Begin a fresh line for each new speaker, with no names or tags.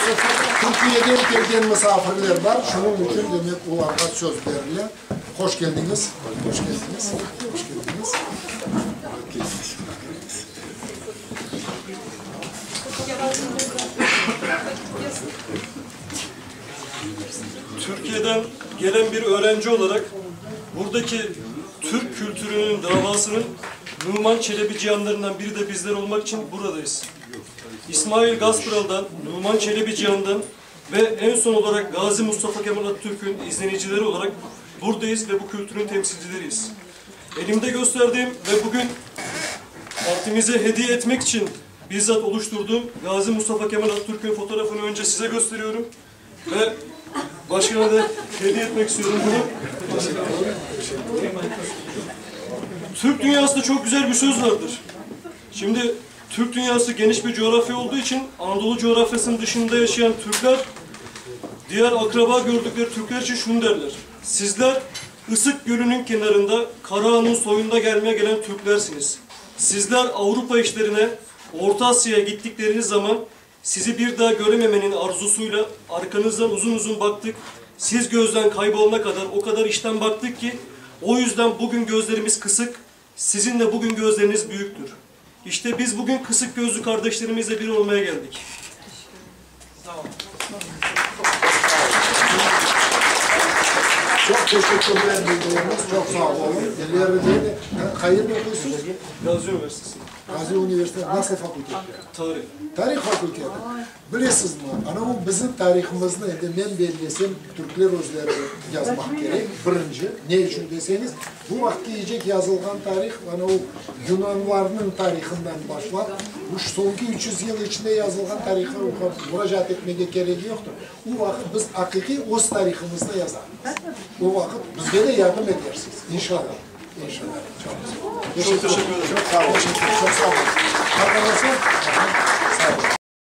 Türkiye'den gelgen misafirler var. Şunun için demek onlara söz verilir. Hoş geldiniz. Hoş geldiniz. Hoş geldiniz.
Türkiye'den gelen bir öğrenci olarak buradaki Türk kültürünün davasının Numan Çelebi cihanlarından biri de bizler olmak için buradayız. İsmail Gaspıral'dan, Numan Çelebi cihanından ve en son olarak Gazi Mustafa Kemal Atatürk'ün izlenicileri olarak buradayız ve bu kültürün temsilcileriyiz. Elimde gösterdiğim ve bugün partimize hediye etmek için bizzat oluşturduğum Gazi Mustafa Kemal Atatürk'ün fotoğrafını önce size gösteriyorum ve başkana da hediye etmek istiyorum bunu. Türk dünyasında çok güzel bir söz vardır. Şimdi Türk dünyası geniş bir coğrafya olduğu için Anadolu coğrafyasının dışında yaşayan Türkler, diğer akraba gördükleri Türkler için şunu derler. Sizler Isık Gölü'nün kenarında Karahan'ın soyunda gelen Türklersiniz. Sizler Avrupa işlerine, Orta Asya'ya gittikleriniz zaman sizi bir daha görememenin arzusuyla arkanızdan uzun uzun baktık. Siz gözden kaybolana kadar o kadar işten baktık ki o yüzden bugün gözlerimiz kısık, sizin de bugün gözleriniz büyüktür. İşte biz bugün kısık gözlü kardeşlerimizle bir olmaya geldik. Tamam.
Çok teşekkürler bildiğiniz. Çok sağ olun. İleride hayır mı okuyorsunuz?
Gazi Üniversitesi.
Gazi Üniversitesi nasıl fakülte?
Tarih.
Tarih fakültesi. Bilirsiniz mi? Ana bu bizim tarihimizni ben belgesem Türkler özleri yazmak gerek. Birinci. Ne için deseniz bu vakti yiyecek yazılgan tarih ana o Yunanlarının tarihinden başlar. Bu sonki 300 yıl içinde yazılgan tarihe müracaat etmeye gerek yoktur. O vakit biz hakiki öz tarihimizde yazarız. O vakit bizlere yardım edersiniz. İnşallah. İnşallah. Çok teşekkür ederim. Çok sağ olun.